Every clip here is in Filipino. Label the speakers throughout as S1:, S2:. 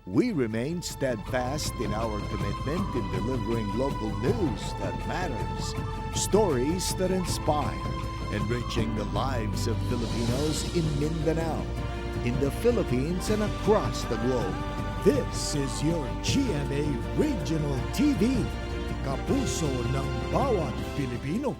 S1: We remain steadfast in our commitment in delivering local news that matters, stories that inspire, enriching the lives of Filipinos in Mindanao, in the Philippines and across the globe.
S2: This is your GMA Regional TV, kapuso ng bawat Pilipino.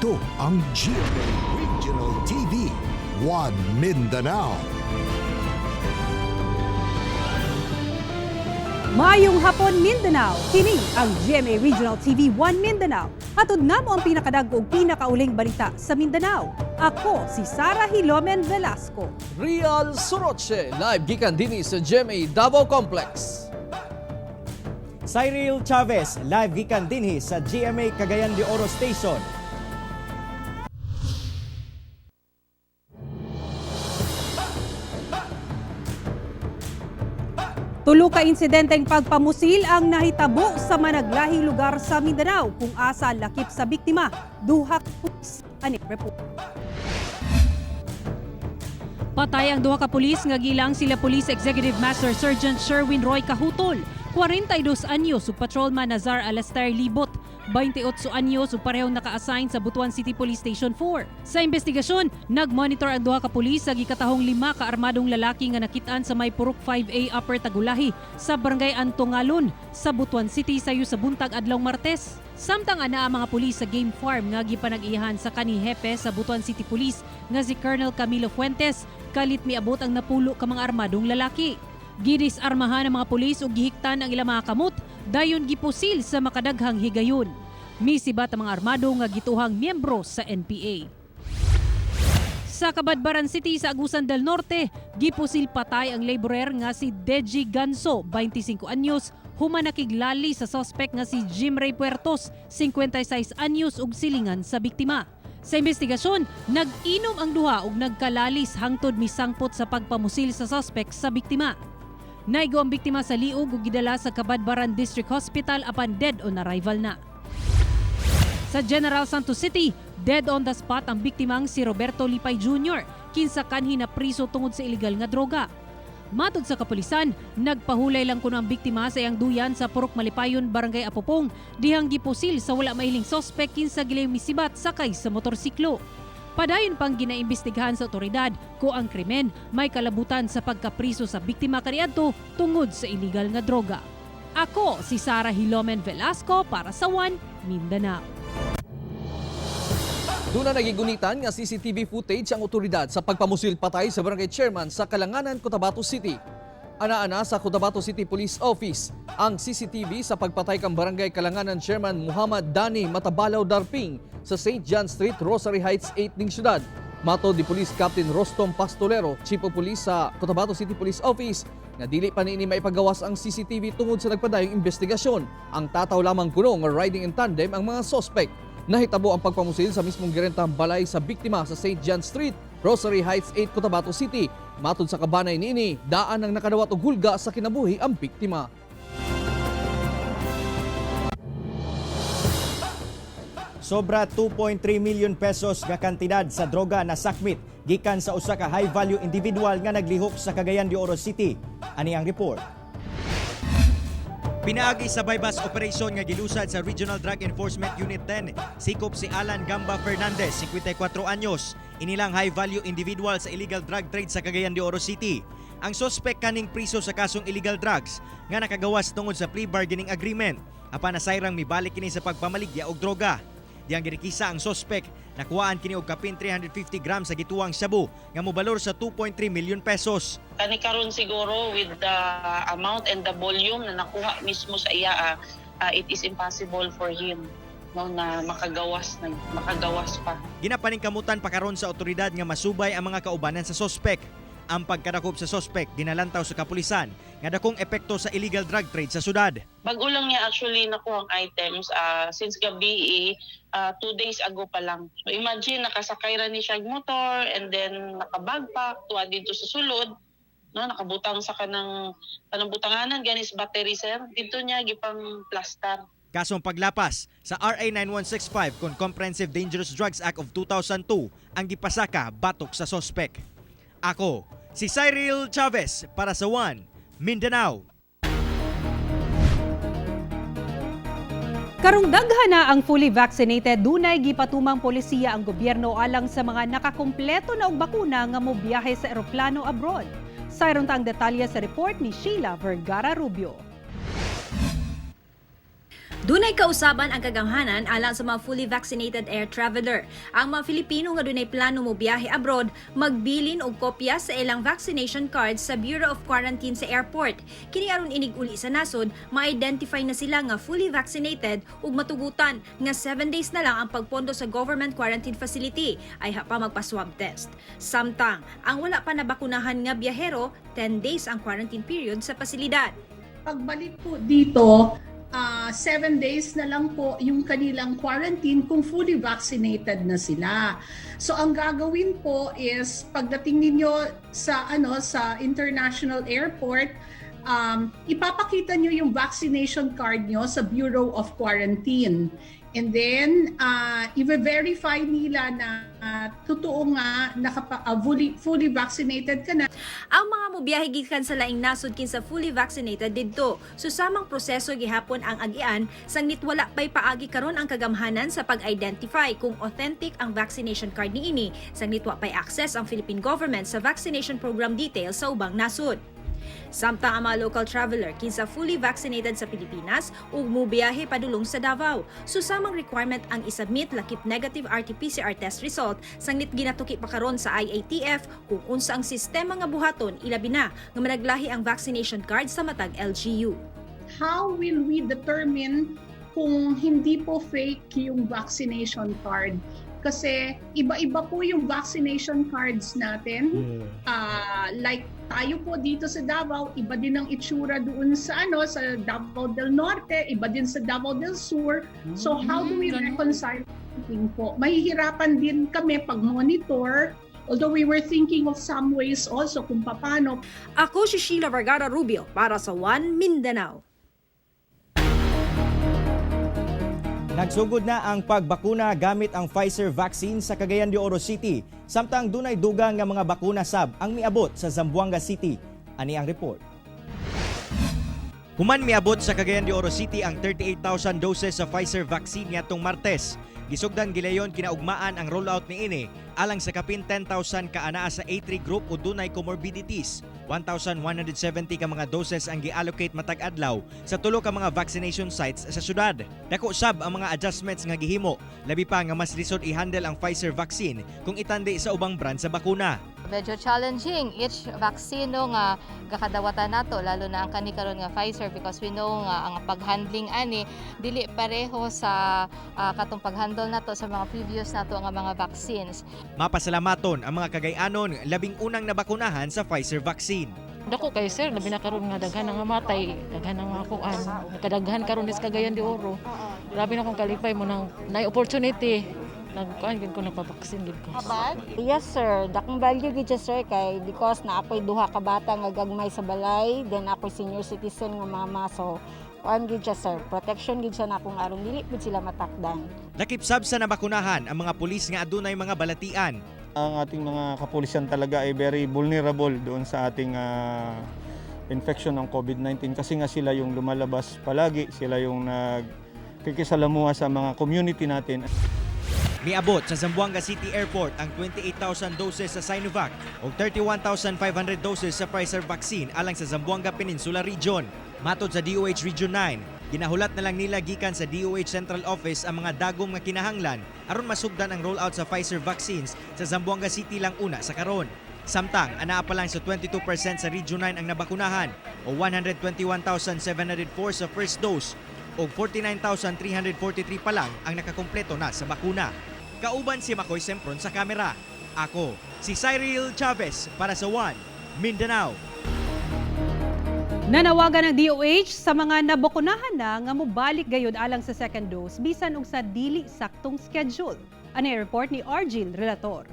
S2: Ito ang GMA Regional TV, One Mindanao.
S3: Mayong hapon Mindanao, kini ang GMA Regional TV 1 Mindanao. Hatod namo ang pinakadagko ug pinakauling balita sa Mindanao. Ako si Sara Hilomen Velasco.
S4: Real Soroche, live gikan dinhi sa GMA Davao Complex.
S5: Cyril Chavez, live gikan dinhi sa GMA Cagayan de Oro Station.
S3: Tulo ka insidenteng pagpamusil ang nahitabo sa managlahing lugar sa Mindanao kung asa lakip sa biktima. Duha ka pulis ani report. Patay ang duha ka pulis nga gilang sila Police Executive Master Sergeant Sherwin Roy Kahutol, 42 anyos ug patrolman Nazar Alastair Libot, 28 anyos ug parehong naka-assign sa Butuan City Police Station 4. Sa investigasyon, nagmonitor ang duha ka pulis sa gikatahong 5 ka armadong lalaki nga nakitaan sa may Purok 5A Upper Tagulahi sa Barangay Antongalon sa Butuan City sayo sa buntag adlawng Martes. Samtang ana ang mga pulis sa game farm nga gipanag-iyahan sa kanihepe sa Butuan City Police nga si Colonel Camilo Fuentes, kalit miabot ang napulo ka mga armadong lalaki. Gidisarmahan ang mga pulis ug gihiktan ang ilang mga kamot, dayon gipusil sa makadaghang higayon. Misibat ang mga armado nga gituhang miyembro sa NPA. Sa Cabadbaran City sa Agusan del Norte, gipusil patay ang laborer nga si Deji Ganso, 25 anyos, human nakiglali sa suspect nga si Jim Ray Puertos, 56 anyos ug silingan sa biktima. Sa investigasyon, nag-inom ang duha ug nagkalalis hangtod misangpot sa pagpamusil sa suspect sa biktima. Naigo ang biktima sa liog ug gidala sa Cabadbaran District Hospital apan dead on arrival na. Sa General Santos City, dead on the spot ang biktimang si Roberto Lipay Jr., kinsa kanhi na priso tungod sa illegal nga droga. Matod sa kapulisan, nagpahulay lang kuno ang biktima sa iyang duyan sa Purok Malipayon, Barangay Apopong, dihang gipusil sa wala mahiling sospek kinsa gilayong misibat sakay sa motorsiklo. Padayon pang ginaimbestigahan sa otoridad kung ang krimen may kalabutan sa pagkapriso sa biktima kaniadto tungod sa illegal nga droga. Ako si Sara Hilomen Velasco para sa One Mindanao.
S4: Doon na nagigunitan nga CCTV footage ang otoridad sa pagpamusil patay sa barangay chairman sa Kalanganan, Cotabato City. Ana-ana sa Cotabato City Police Office ang CCTV sa pagpatay kang barangay Kalanganan chairman Muhammad Dani Matabalaw Darping sa St. John Street, Rosary Heights 8 ning syudad. Matod ni Police Captain Rostom Pastolero, Chief of Police sa Cotabato City Police Office, na dili pa niini maipagawas ang CCTV tungod sa nagpadayong investigasyon. Ang tataw lamang kuno nga riding in tandem ang mga suspect. Nahitabo ang pagpamusil sa mismong girentang balay sa biktima sa St. John Street, Rosary Heights 8, Cotabato City. Matod sa kabanay niini, daan ang nakadawat og hulga sa kinabuhi ang biktima.
S5: Sobra 2.3 million pesos nga kantidad sa droga na sakmit gikan sa usa ka high-value individual nga naglihok sa Cagayan de Oro City. Ani ang report. Pinaagi sa bypass operation nga gilusad sa Regional Drug Enforcement Unit 10, sikop si Alan Gamba Fernandez, 54 anyos, inilang high-value individual sa illegal drug trade sa Cagayan de Oro City. Ang suspect kaning priso sa kasong illegal drugs nga nakagawas tungod sa plea bargaining agreement, apan nasayrang mibalik kini sa pagpamaligya og droga. Diyang girikisa ang suspect, nakuhaan kini og kapin 350 grams sa gituwang shabu nga mobalor sa 2.3 million pesos.
S6: Kani karon siguro with the amount and the volume na nakuha mismo sa iya, it is impossible for him na makagawas pa.
S5: Ginapaningkamutan pa karon sa otoridad nga masubay ang mga kaubanan sa suspect. Ang pagkadakop sa suspect ginalantaw sa kapulisan nga dakong epekto sa illegal drug trade sa syudad.
S6: Bago lang niya actually nakuha ang items since gabi 2 days ago pa lang. So imagine nakasakay ra ni siya motor and then nakabagpack tuwa dito sa sulod, no, nakabutang sa kanang butanganan ganis battery sir. Dito niya gipang plaster.
S5: Kasong paglapas sa RA 9165 kon Comprehensive Dangerous Drugs Act of 2002 ang gipasaka batok sa suspect. Ako si Cyril Chavez para sa One Mindanao.
S3: Karong daghan na ang fully vaccinated, dunay gipatumang polisiya ang gobyerno alang sa mga nakakumpleto na og bakuna nga mobiyahe sa eroplano abroad. Sayron ta ang detalye sa report ni Sheila Vergara Rubio.
S7: Dunay kausaban ang kagamhanan alang sa mga fully vaccinated air traveler. Ang mga Filipino nga dunay plano mo biyahe abroad, magbilin og kopya sa ilang vaccination cards sa Bureau of Quarantine sa airport. Kini aron inig uli sa nasod, ma-identify na sila nga fully vaccinated ug matugutan nga 7 days na lang ang pagpondo sa government quarantine facility ay pa magpa-swab test. Samtang ang wala pa nabakunahan nga biyahero, 10 days ang quarantine period sa pasilidad.
S8: Pagbalik po dito, 7 days na lang po yung kanilang quarantine kung fully vaccinated na sila. So ang gagawin po is pagdating ninyo sa sa international airport, ipapakita nyo yung vaccination card nyo sa Bureau of Quarantine. And then, i-verify nila na totoo nga fully vaccinated ka na.
S7: Ang mga mobiyahe gikan sa laing nasod kinsa fully vaccinated didto. Susamang proseso gihapon ang agian sang nitwala pay paagi karon ang kagamhanan sa pag-identify kung authentic ang vaccination card niini sang nitwa pay access ang Philippine government sa vaccination program details sa ubang nasod. Samtang ang mga local traveler kinsa fully vaccinated sa Pilipinas ug mobiyahe padulong sa Davao. Susamang requirement ang isubmit lakip negative RT-PCR test result sang nit ginatuki pa karon sa IATF kung unsa ang sistema nga buhaton ilabi na nga managlahi ang vaccination card sa matag LGU.
S8: How will we determine kung hindi po fake yung vaccination card? Kasi iba-iba po yung vaccination cards natin. Like tayo po dito sa Davao, iba din ang itsura doon sa sa Davao del Norte, iba din sa Davao del Sur. So how do we reconcile everything po? Mahihirapan din kami pag-monitor. Although we were thinking of some ways also kung paano.
S7: Ako si Sheila Vergara Rubio para sa One Mindanao.
S5: Nagsugod na ang pagbakuna gamit ang Pfizer vaccine sa Cagayan de Oro City. Samtang dunay dugang nga mga bakuna sab ang miabot sa Zamboanga City. Ani ang report. Human miabot sa Cagayan de Oro City ang 38,000 doses sa Pfizer vaccine nitong Martes. Gisugdan gilayon kinaugmaan ang rollout niini alang sa kapin 10,000 ka anaa sa A3 group o dunay comorbidities. 1,170 ka mga doses ang gi-allocate matag adlaw sa tulo ka mga vaccination sites sa syudad. Dako sab ang mga adjustments nga gihimo, labi pa nga mas lisod i-handle ang Pfizer vaccine kung itandi sa ubang brand sa bakuna.
S9: Medyo challenging each vaccine nga gakadawatan nato, lalo na ang kani karon nga Pfizer, because we know nga ang paghandling ani dili pareho sa katong paghandle nato sa mga previous nato nga mga vaccines.
S5: Mapasalamaton ang mga Cagayanon labing unang nabakunahan sa Pfizer vaccine.
S10: Dako kay sir, labi na karon nga daghan nga matay, daghan nga kuan, nakadaghan karon is Cagayan de Oro. Grabe na kong kalipay mo nang na opportunity. Nagkuan gid ko nagpabaksin gid ko.
S11: Yes sir, dakong value gid sir kay because na ako'y duha ka bata nga gagmay sa balay, then ako'y senior citizen nga mama, so kuan gid sir, protection gid siya na akong aron dili gid sila matakdan.
S5: Lakip sab sa nabakunahan ang mga pulis nga adunay mga balatian.
S12: Ang ating mga kapulisan talaga ay very vulnerable doon sa ating infection ng COVID-19 kasi nga sila yung lumalabas palagi, sila yung nagkikisalamuha sa mga community natin.
S5: Miabot sa Zamboanga City Airport ang 28,000 doses sa Sinovac o 31,500 doses sa Pfizer vaccine alang sa Zamboanga Peninsula Region. Matod sa DOH Region 9, ginahulat na lang nila gikan sa DOH Central Office ang mga dagom nga kinahanglan aron masugdan ang rollout sa Pfizer vaccines sa Zamboanga City lang una sa karon. Samtang anaa pa lang sa 22% sa Region 9 ang nabakunahan o 121,704 sa first dose o 49,343 pa lang ang nakakumpleto na sa bakuna. Kauban si Makoy Sempron sa kamera. Ako, si Cyril Chavez para sa One Mindanao.
S3: Nanawagan ng DOH sa mga nabakunahan na nga mobalik gayud alang sa second dose bisan og sa dili saktong schedule. Ani report ni Argil Relator.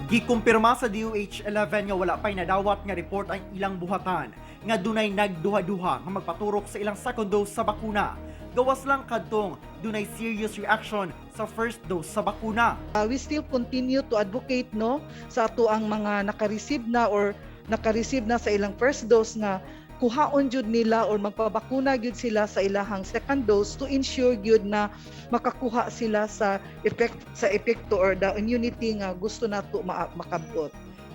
S13: Gikumpirma sa DOH 11 nga wala pay nadawat nga report ang ilang buhatan nga dunay nagduha-duha nga magpaturok sa ilang second dose sa bakuna. Gawas lang kadtong dunay serious reaction sa first dose sa bakuna.
S14: We still continue to advocate sa ato ang mga naka-receive na sa ilang first dose nga kuhaon jud nila or magpabakuna gyud sila sa ilahang second dose to ensure gyud na makakuha sila sa epekto or the immunity nga gusto nato makabot.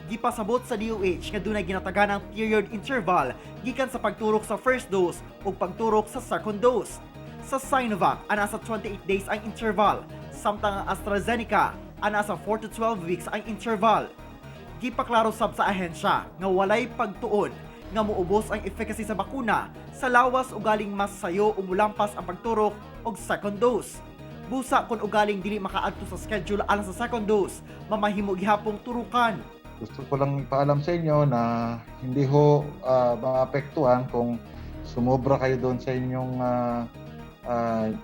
S13: Gipasabot sa DOH nga dunay ginataganang period interval gikan sa pagturok sa first dose ug pagturok sa second dose. Sa Sinovac, ana sa 28 days ang interval, samtang ang AstraZeneca, ana sa 4 to 12 weeks ang interval. Gipaklaro sab sa ahensya nga walay pagtuon nga muubos ang efficacy sa bakuna sa lawas ugaling mas sayo o mulampas ang pagturok og second dose. Busa kung ugaling dili makaadto sa schedule alang sa second dose, mamahimo gihapong turukan.
S15: Gusto ko lang paalam sa inyo na hindi ho maapektuhan kung sumobra kayo doon sa inyong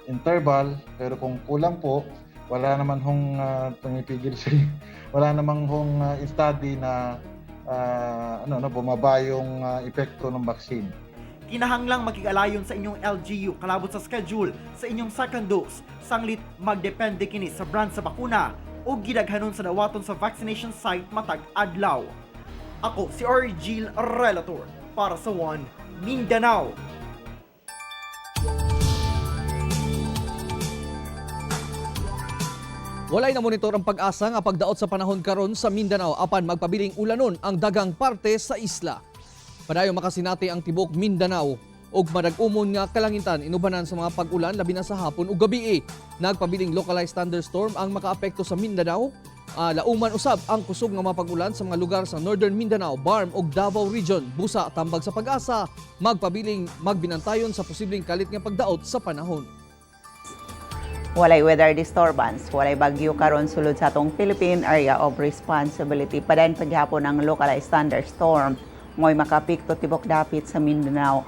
S15: interval, pero kung kulang po, wala naman hong tumipigil sa wala namang hong study na bumaba yung epekto ng vaccine.
S13: Kinahanglang makigalayon sa inyong LGU kalabot sa schedule sa inyong second dose. Sanglit magdepende kini sa brand sa bakuna o gidaghanon sa dawaton sa vaccination site matag adlaw. Ako si Argil Relator para sa One Mindanao.
S4: Walay na monitor ang pag-asa nga pagdaot sa panahon karon sa Mindanao apan magpabiling ulanon ang dagang parte sa isla. Padayon makasinati ang tibuok Mindanao ug madag-umon nga kalangitan inubanan sa mga pag-ulan labi na sa hapon ug gabi. Nagpabiling localized thunderstorm ang makaapekto sa Mindanao. Lauman usab ang kusog nga mga pag-ulan sa mga lugar sa Northern Mindanao, Barm ug Davao Region. Busa tambag sa pag-asa, magpabiling magbinantayon sa posibleng kalit nga pagdaot sa panahon.
S16: Walay weather disturbance, walay bagyo karon sulod sa atong Philippine Area of Responsibility. Padayon paghapon ang localized thunderstorm ngoy makapikto tibok dapit sa Mindanao.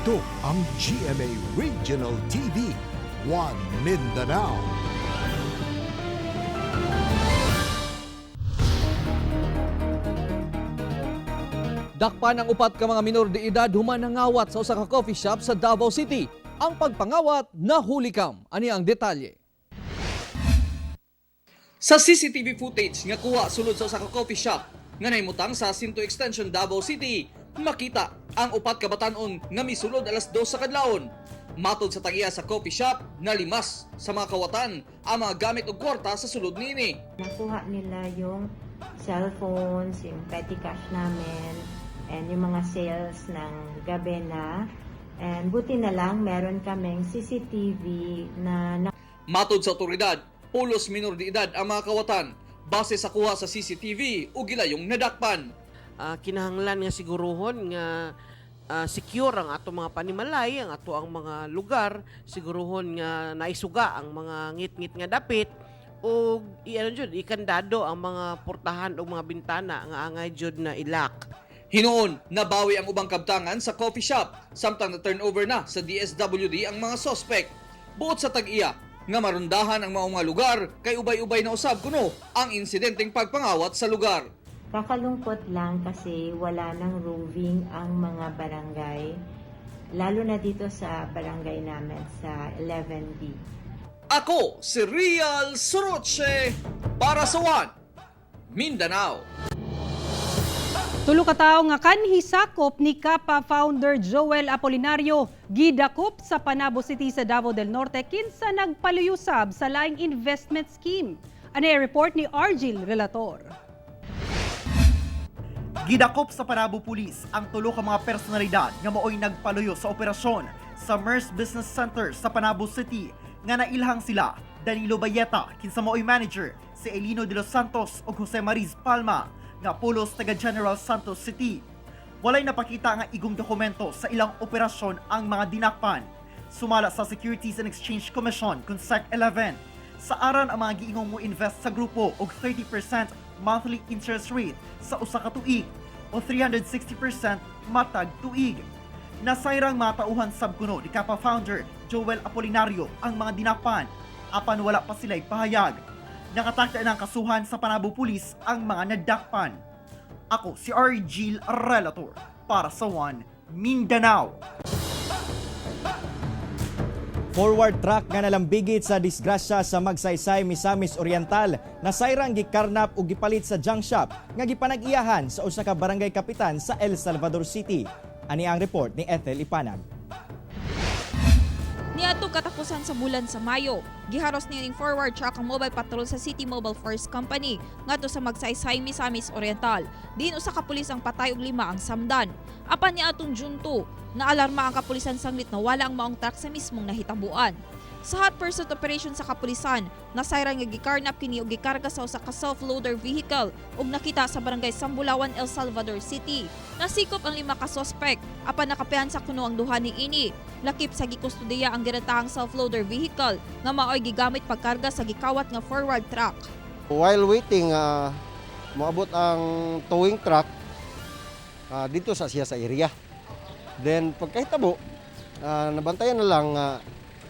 S2: Ito ang GMA Regional TV, One Mindanao.
S4: Dakpan ang upat ka mga minor de edad human nangawat sa usa ka coffee shop sa Davao City. Ang pagpangawat nahulikam. Ani ang detalye. Sa CCTV footage nga kuha sulod sa usa ka coffee shop nga nahimutang sa Sinto Extension, Davao City, makita ang upat ka batan-on nga misulod alas 2 sa kadlawon. Matod sa tagiya sa coffee shop, nalimas sa mga kawatan ang mga gamit ug kwarta sa sulod niini.
S17: Nakuha nila yung cellphones, yung petty cash namin, and yung mga sales ng gabi na. And buti na lang meron kaming CCTV na
S4: Matod sa otoridad, pulos minor de edad ang mga kawatan. Base sa kuha sa CCTV, ug gilayong nadakpan.
S18: Kinahanglan nga siguruhon nga secure ang ato mga panimalay, ang ato ang mga lugar, siguruhon nga naisuga ang mga ngit-ngit nga dapit o ikandado ang mga portahan o mga bintana nga angay jud na ilak.
S4: Hinoon, nabawi ang ubang kabtangan sa coffee shop, samtang na-turnover na sa DSWD ang mga sospek. Buot sa tag-iya, nga marundahan ang mga lugar, kay ubay-ubay na usab kuno ang insidenteng pagpangawat sa lugar.
S17: Kakalungkot lang kasi wala nang roving ang mga barangay, lalo na dito sa barangay namin sa 11B.
S4: Ako si Real Soroche para sa One Mindanao.
S3: Tulo ka tawo nga kanhi sakop ni Kapa founder Joel Apolinario gidakop sa Panabo City sa Davao del Norte kinsa nagpaluyusab sa laing investment scheme. Ano report ni Argil Relator.
S13: Gidakop sa Panabo Police ang tulo ka mga personalidad nga maoy nagpaluyo sa operasyon sa MERS Business Center sa Panabo City nga nailhang sila Danilo Bayeta kinsa maoy manager, si Elino de los Santos ug Jose Mariz Palma nga pulos taga General Santos City. Walay napakita nga igong dokumento sa ilang operasyon ang mga dinakpan. Sumala sa Securities and Exchange Commission kung SEC 11. Sa aran ang mga giingong mo invest sa grupo og 30% monthly interest rate sa usa ka tuig o 360% matag tuig. Nasayrang matauhan sabkuno ni Kapa founder Joel Apolinario ang mga dinakpan apan wala pa sila'y pahayag. Nakatakda ng kasuhan sa Panabo Police ang mga nadakpan. Ako si Argil Relator para sa One Mindanao.
S19: Forward truck nga nalambigit sa disgrasya sa Magsaysay, Misamis Oriental na sayrang gikarnap ug gipalit sa junk shop nga gipanag-iyahan sa usa ka barangay kapitan sa El Salvador City. Ani ang report ni Ethel Ipanag.
S20: Niadtong katapusan sa bulan sa Mayo, giharos nining forward truck ang mobile patrol sa City Mobile Force Company ngadto sa Magsaysay, Misamis Oriental. Din usa ka pulis ang patay ug 5 ang samdan. Apan niadtong June 2, naalarma ang kapulisan sanglit na wala ang maong truck sa mismong nahitabuan. Sa hot pursuit operation sa kapulisan, nasayrang nga gikarnap kini ug gikarga sa usa ka self-loader vehicle ug nakita sa barangay Sambulawan, El Salvador City. Nasikop ang 5 ka suspect, apan nakapiyansa kuno ang duha niini. Lakip sa gikustudiya ang giretahang self-loader vehicle nga maoy gigamit pagkarga sa gikawat nga forward truck.
S21: While waiting, moabot ang towing truck dito sa area. Then pagkahitabo, nabantayan na lang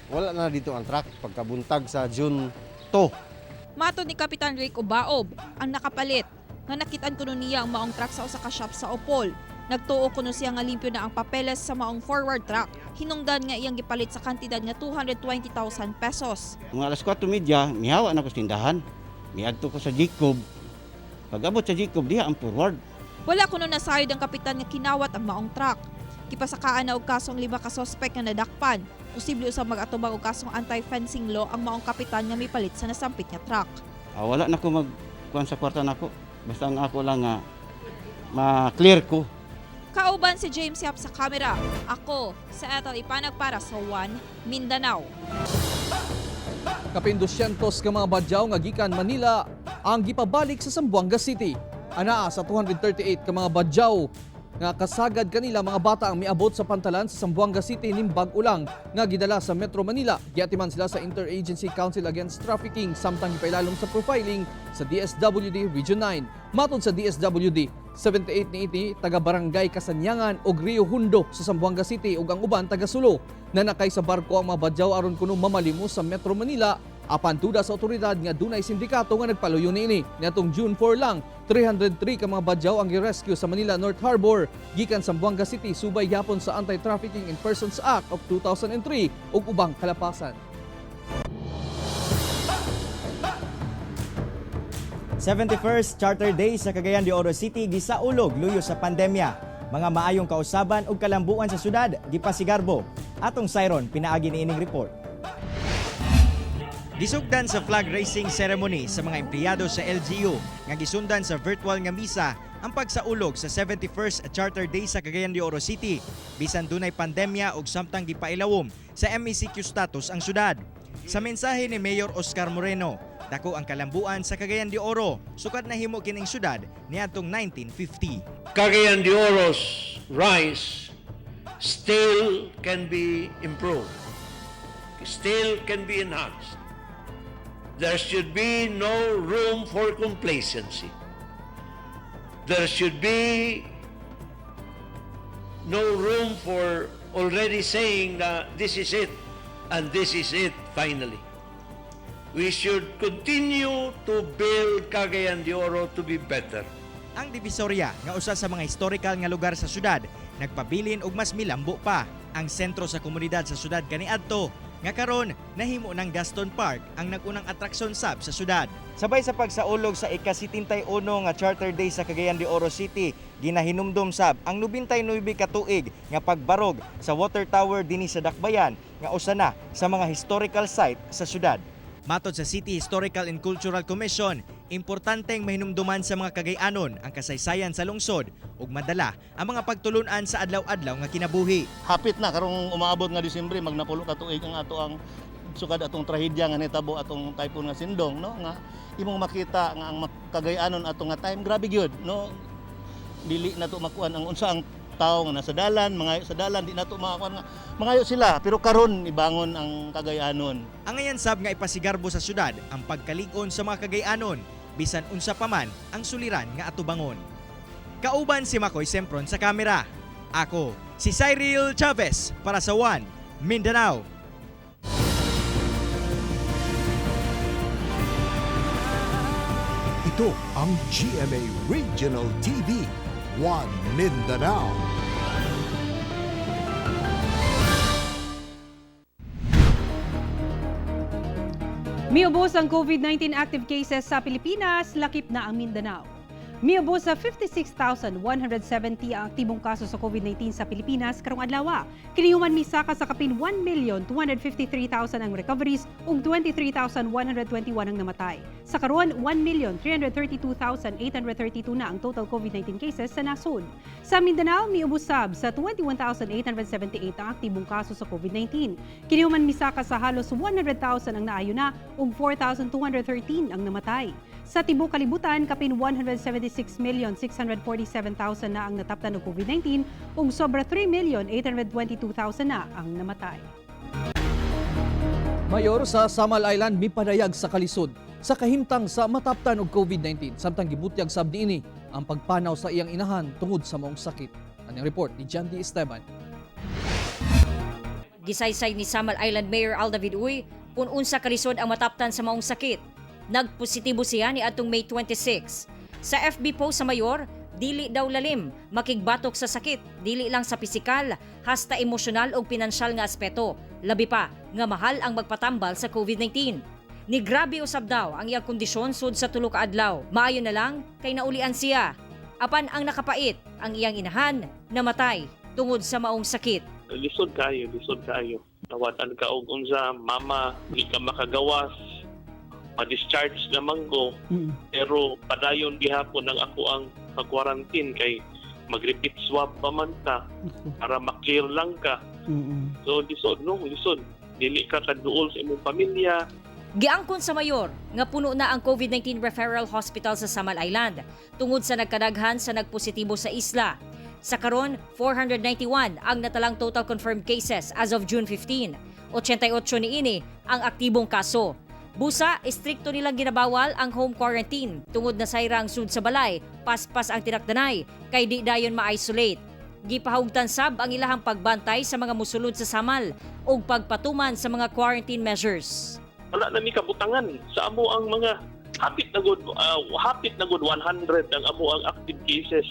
S21: wala na dito ang truck pagkabuntag sa June 2.
S20: Matod ni Kapitan Rick Ubaob, ang nakapalit nga nakitaan kuno niya ang maong truck sa usa ka shop sa Opol. Nagtuo kuno siya nga limpyo na ang papeles sa maong forward truck. Hinungdan nga iyang gipalit sa kantidad nga 220,000 pesos.
S22: Mga alas 4:30, mihawa na ko sa tindahan. Miadto ko sa Jacob. Pag-abot sa Jacob, diha ang forward.
S20: Wala kuno nasayod ang kapitan nga kinawat ang maong truck. Kipasakaan na og kasong 5 ka suspect nga nadakpan. Posible usab mag-atubang og kasong anti-fencing law ang maong kapitan nga mipalit sa nasampit nga truck.
S22: Wala na ko magkuhan sa kwarta nako. Basta ang ako lang nga ma-clear ko.
S20: Kauban si James Yap sa kamera. Ako sa Ethel Ipanag para sa One Mindanao.
S4: Kapin 200 ka mga badyaw nga gikan Manila ang gipabalik sa Zamboanga City. Anaa sa 238 ka mga badyaw nga kasagad kanila mga bata ang miabot sa pantalan sa Zamboanga City nimbag ulang nga gidala sa Metro Manila. Giatiman sila sa Interagency Council Against Trafficking samtang ipailalom sa profiling sa DSWD Region 9. Matod sa DSWD, 78 ni taga Barangay Kasanyangan ug Rio Hundo sa Zamboanga City ug ang uban taga Sulo. Nanakay sa barko ang mga badyaw aron kuno mamalimos sa Metro Manila. Apan tuda sa otoridad nga dunay sindikato nga nagpaluyo niini. Niadtong June 4 lang, 303 ka mga badyaw ang gi-rescue sa Manila North Harbor gikan sa Zamboanga City subay gyapon sa Anti-Trafficking in Persons Act of 2003 ug ubang kalapasan.
S19: 71st Charter Day sa Cagayan de Oro City gisaulog luyo sa pandemya. Mga maayong kausaban ug kalambuan sa syudad gipasigarbo. Atong Siron pinaagi niining report.
S5: Gisugdan sa flag raising ceremony sa mga empleyado sa LGU nga gisundan sa virtual nga misa ang pagsaulog sa 71st Charter Day sa Cagayan de Oro City bisan dunay pandemya ug samtang gipailawom sa MECQ status ang syudad. Sa mensahe ni Mayor Oscar Moreno, dako ang kalambuan sa Cagayan de Oro sukad na himo kining syudad niadtong 1950.
S23: Cagayan de Oro's rise
S1: still can be improved, still can be enhanced. There should be no room for complacency. There should be no room for already saying that this is it and this is it finally. We should continue to build Cagayan de Oro to be better.
S5: Ang Divisoria nga usa sa mga historical nga lugar sa syudad nagpabilin og mas milambo pa ang sentro sa komunidad sa syudad kaniadto nga karon nahimo ng Gaston Park ang nagunang atraksyon sab sa syudad.
S19: Sabay sa pagsaulog sa ika-71 nga Charter Day sa Cagayan de Oro City, ginahinumdum sab ang 99 ka tuig nga pagbarog sa water tower dinhi sa Dakbayan nga usa na sa mga historical site sa syudad.
S5: Matod sa City Historical and Cultural Commission, importanteng mahinumduman sa mga Cagayanon ang kasaysayan sa lungsod ug madala ang mga pagtulunan sa adlaw-adlaw nga kinabuhi.
S6: Hapit na karong umaabot nga Disyembre magnapulo ka tuig ang ato ang sukad atong trahedya nga nitabo atong typhoon nga Sindong, no, nga imong makita nga ang Cagayanon ato nga time grabe gyud, no. Dili na to makuan ang unsa ang tao nga nasa dalan, mga sa dalan di nato makakuan nga mangayo sila pero karon ibangon ang Cagayanon.
S5: Ang ayan sab nga ipasigarbo sa syudad ang pagkalig-on sa mga Cagayanon bisan unsa pa man ang suliran nga atubangon. Kauban si Makoy Sempron sa kamera. Ako si Cyril Chavez para sa One Mindanao.
S2: Ito ang GMA Regional TV, One Mindanao.
S3: Miubos ang COVID-19 active cases sa Pilipinas, lakip na ang Mindanao. Miubos sa 56,170 ang aktibong kaso sa COVID-19 sa Pilipinas karong adlaw. Kinihuman misaka sa kapin 1,253,000 ang recoveries ug 23,121 ang namatay. Sa karon, 1,332,832 na ang total COVID-19 cases sa nasod. Sa Mindanao, miubos sab sa 21,878 ang aktibong kaso sa COVID-19. Kinihuman misaka sa halos 100,000 ang naayo na ug 4,213 ang namatay. Sa tibuok kalibutan, kapin 176,647,000 na ang nataptan ng COVID-19 ug sobra 3,822,000 na ang namatay.
S4: Mayor sa Samal Island mipadayag sa kalisod sa kahimtang sa mataptan og COVID-19 samtang gibutyag sab niini ang pagpanaw sa iyang inahan tungod sa maong sakit. Ang report ni John D. Esteban.
S23: Gisaysay ni Samal Island Mayor Alda Viduy kung unsa kalisod ang mataptan sa maong sakit. Nagpositibo siya ni atong May 26. Sa FB post sa mayor, dili daw lalim, makigbatok sa sakit, dili lang sa pisikal, hasta emosyonal o pinansyal nga aspeto. Labi pa nga mahal ang magpatambal sa COVID-19. Ni grabe usab daw ang iyang kondisyon sud sa tulo ka adlaw. Maayo na lang kay naulian siya. Apan ang nakapait, ang iyang inahan namatay tungod sa maong sakit.
S24: Lisod kayo. Tawatan ka og unsa, mama, di ka makagawas. Ma-discharge naman ko, pero padayon gihapon ang ako ang pag-quarantine kay mag-repeat swab pa man ka para ma-clear lang ka. So lisod. Dili ka kaduol sa imong pamilya.
S23: Giangkon sa mayor nga puno na ang COVID-19 referral hospital sa Samal Island tungod sa nagkadaghan sa nagpositibo sa isla. Sa karon, 491 ang natalang total confirmed cases as of June 15. 88 niini ang aktibong kaso. Busa, istrikto nilang ginabawal ang home quarantine tungod na sayrang sud sa balay, paspas ang tinakdanay, kay di dayon ma-isolate. Gipahugtan sab ang ilahang pagbantay sa mga musulod sa Samal ug pagpatuman sa mga quarantine measures.
S24: Wala na mi kabutangan sa amo ang mga hapit na good 100 ang amo ang active cases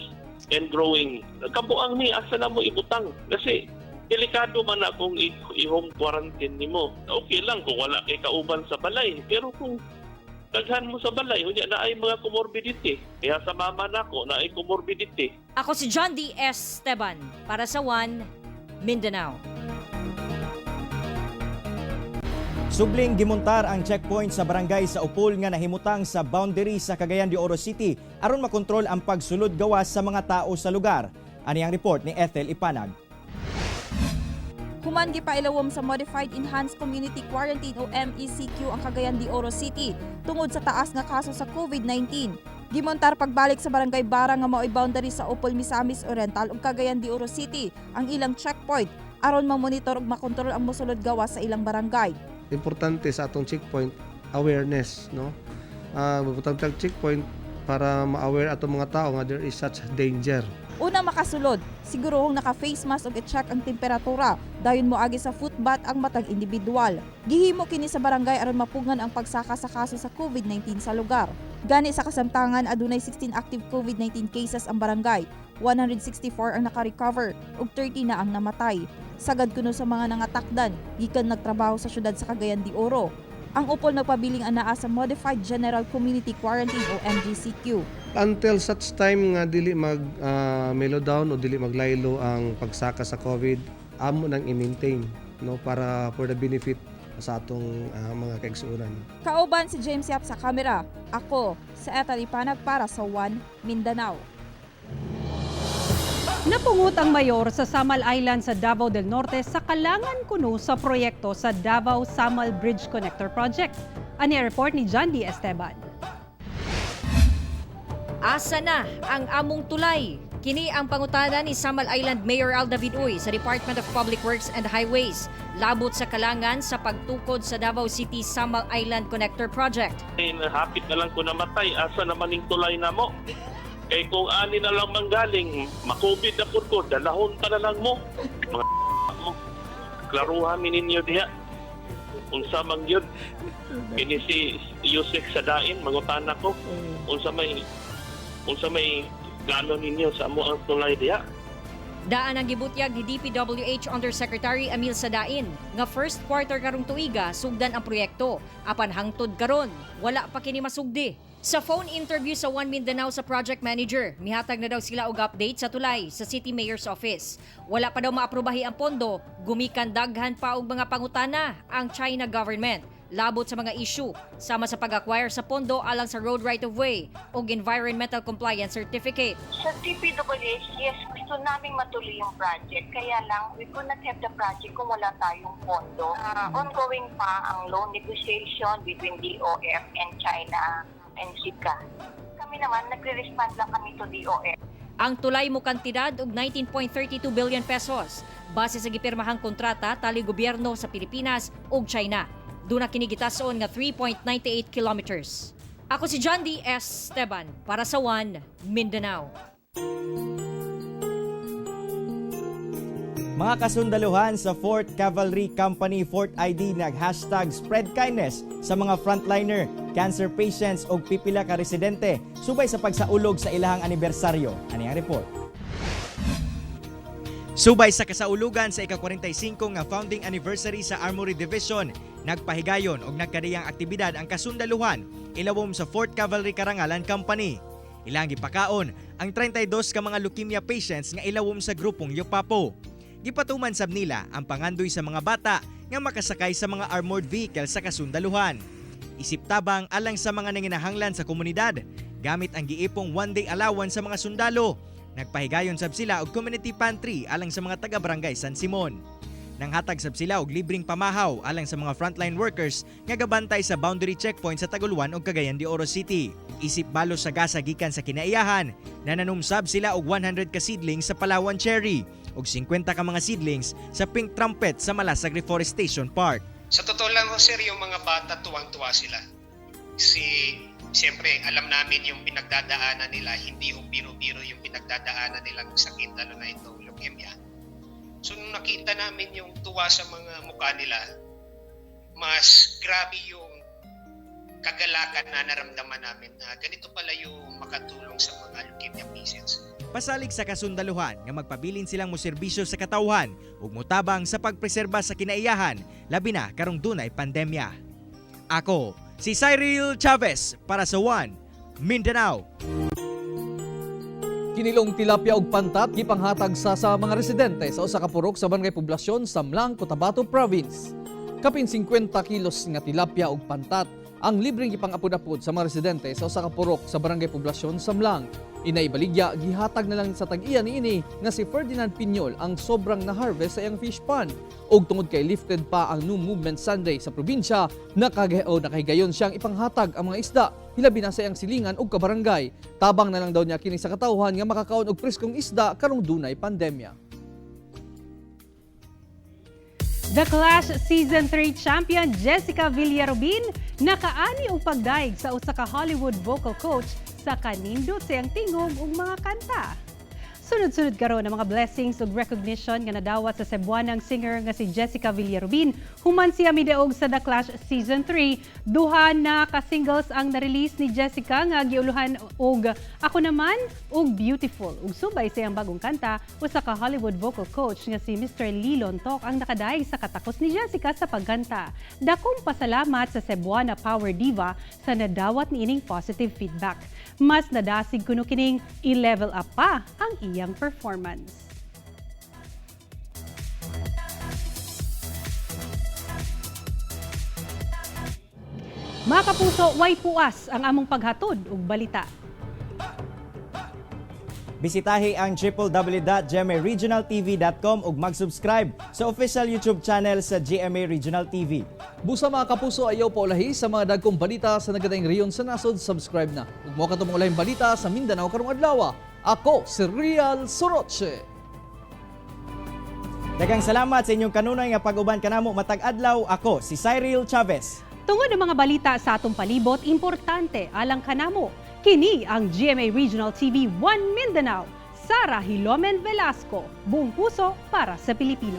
S24: and growing. Kabuang ni asa na mo ibutang kasi delikado man akong i-home quarantine nimo. Okay lang kung wala kay kauban sa balay. Pero kung daghan mo sa balay, hunya na ay mga comorbidity. Kaya sa mama nako na ay comorbidity.
S23: Ako si John D. Esteban para sa One Mindanao.
S19: Subling gimontar ang checkpoint sa barangay sa Upol nga nahimutang sa boundary sa Cagayan de Oro City aron makontrol ang pagsulod gawas sa mga tao sa lugar. Ani ang report ni Ethel Ipanag.
S20: Human gipailawom sa Modified Enhanced Community Quarantine o MECQ ang Cagayan de Oro City tungod sa taas nga kaso sa COVID-19. Gimontar pagbalik sa Barangay Bara nga mao'y boundary sa Opol, Misamis Oriental ug Cagayan de Oro City ang ilang checkpoint aron mamonitor ug makontrol ang mosulod gawas sa ilang barangay.
S7: Importante sa atong checkpoint awareness, no? Butang checkpoint para ma-aware atong mga tao nga there is such danger.
S20: Una makasulod, sigurohong naka-face mask ug i-check ang temperatura. Dayon mo agi sa footbath ang matag individual. Gihimo kini sa barangay aron mapugngan ang pagsaka sa kaso sa COVID-19 sa lugar. Gani sa kasamtangan adunay 16 active COVID-19 cases ang barangay. 164 ang naka-recover ug 30 na ang namatay. Sagad kuno sa mga nangatakdan, gikan nagtrabaho sa syudad sa Cagayan de Oro. Ang Opol nagpabiling anaa sa Modified General Community Quarantine o MGCQ.
S7: Until such time nga dili mag mellow down o dili maglaylo ang pagsaka sa COVID, amo nang i-maintain, no, para for the benefit sa atong mga kaigsuonan.
S20: Kauban si James Yap sa kamera. Ako sa Ethel Ipanag para sa One Mindanao.
S3: Napungot ang mayor sa Samal Island sa Davao del Norte sa kalangan kuno sa proyekto sa Davao-Samal Bridge Connector Project. Ani report ni John D. Esteban.
S23: Asa na ang among tulay? Kini ang pangutana ni Samal Island Mayor Al David Uy sa Department of Public Works and Highways. Labot sa kalangan sa pagtukod sa Davao City Samal Island Connector Project.
S24: Hapit na lang ko namatay, asa naman yung tulay na mo? Kay kung ani na lang manggaling, makubid na po ko, dalahon ka na lang mo. Mga mo, klaruhan ninyo diya. Unsa mang yun, ini si Yusek Sadain, mangutana ko, unsa may gano ninyo sa mo ang tulay diya.
S23: Daan ang gibutyag ni DPWH Undersecretary Emil Sadain nga first quarter karong tuiga sugdan ang proyekto. Apan hangtod karon, wala pa kini masugdi. Sa phone interview sa One Mindanao sa project manager, mihatag na daw sila og update sa tulay sa City Mayor's Office. Wala pa daw maaprubahi ang pondo, gumikan daghan pa og mga pangutana ang China government. Labot sa mga issue, sama sa pag-acquire sa pondo alang sa road right-of-way o environmental compliance certificate.
S8: Sa DPWH, yes, gusto naming matuloy yung project. Kaya lang, we could not have the project kung wala tayong pondo. Ongoing pa ang loan negotiation between DOF and China and SICA. Kami naman, nagre-respond lang kami to DOF.
S23: Ang tulay mo kantidad og 19.32 billion pesos base sa gipirmahang kontrata tali gobyerno sa Pilipinas ug China. Duna kinigitason nga 3.98 kilometers. Ako si John D. Esteban para sa One Mindanao.
S19: Mga kasundaluhan sa 4th Cavalry Company Fort ID nag-hashtag spread kindness sa mga frontliner, cancer patients o pipila ka residente subay sa pagsaulog sa ilahang anibersaryo. Ani ang report?
S5: Subay sa kasaulugan sa ika-45 nga founding anniversary sa Armory Division, nagpahigayon og nagkadiyang aktibidad ang kasundaluhan ilawom sa 4th Cavalry Karangalan Company. Ilang gipakaon ang 32 ka mga leukemia patients nga ilawom sa grupong Yopapo. Gipatuman sab nila ang pangandoy sa mga bata nga makasakay sa mga armored vehicle sa kasundaluhan. Isip tabang alang sa mga nanginahanglan sa komunidad, gamit ang giipong one-day allowance sa mga sundalo. Nagpahigayon sab sila og community pantry alang sa mga taga-barangay San Simon. Nanghatag sab sila og libreng pamahaw alang sa mga frontline workers nga gabantay sa boundary checkpoint sa Taguluan ug Cagayan de Oro City. Isip balos sa gasa gikan sa kinaiyahan, nananumsab sila og 100 ka seedlings sa Palawan Cherry ug 50 ka mga seedlings sa Pink Trumpet sa Malasag Reforestation Park.
S9: Sa totoo lang, sir, yung mga bata tuwang-tuwa sila. Siyempre, alam namin yung pinagdadaanan nila, hindi yung biro-biro yung pinagdadaanan nilang sakit, lalo na itong leukemia. So, nung nakita namin yung tuwa sa mga mukha nila, mas grabe yung kagalakan na naramdaman namin na ganito pala yung makatulong sa mga leukemia patients.
S5: Pasalig sa kasundaluhan nga magpabilin silang moserbisyo sa katawhan ug motabang sa pagpreserba sa kinaiyahan, labi na karong dunay pandemya. Ako, si Cyril Chavez para sa One Mindanao.
S4: Kinilong tilapia ug pantat gipanghatag sa mga residente sa usa ka purok sa barangay poblasyon sa Mlang, Cotabato Province. Kapin 50 kilos nga tilapia ug pantat ang libreng ipang-apod-apod sa mga residente sa usa ka purok sa barangay Poblasyon, Samlang. Inaibaligya, gihatag na lang sa tag-iya niini nga si Ferdinand Piñol ang sobrang na-harvest sa iyang fish pond. Og tungod kay lifted pa ang New Movement Sunday sa probinsya, nakahigayon siyang ipanghatag ang mga isda, hilabi na sa iyang silingan og kabarangay. Tabang na lang daw niya kini sa katawhan nga makakaon og preskong isda karong dunay pandemya.
S3: The Clash Season 3 champion Jessica Villarubin nakaani og pagdaig sa usa ka Hollywood vocal coach sa kanindot sa iyang tingog ug mga kanta. Sunod-sunod karon ang mga blessings ug recognition nga nadawat sa Cebuanang singer nga si Jessica Villarubin. Human siya midaog sa The Clash Season 3. Duha na ka-singles ang na-release ni Jessica nga giuluhan og Ako Naman ug Beautiful. Ug subay sa iyang bagong kanta, usa ka Hollywood vocal coach nga si Mr. Lee Lontok ang nakadaig sa katakos ni Jessica sa pagkanta. Dakong pasalamat sa Cebuana Power Diva sa nadawat niining positive feedback. Mas nadasig kuno kining i-level up pa ang iyang performance. Mga kapuso, way puas ang among paghatod ug balita.
S19: Bisitahi ang www.gmaregionaltv.com ug mag-subscribe sa official YouTube channel sa GMA Regional TV.
S4: Busa mga kapuso, ayaw pa ulahi sa mga dagkong balita sa nagadayng reyon sa nasod, subscribe na. Ug mo katong ulahing balita sa Mindanao karong adlaw. Ako si Real Soroche.
S19: Daghang salamat sa inyong kanunay nga pag-uban kanamo matag adlaw. Ako si Cyril Chavez.
S3: Tungod ang mga balita sa atong palibot, importante alang kanamo. Kini ang GMA Regional TV 1 Mindanao. Sara Hilomen Velasco, buong puso para sa Pilipino.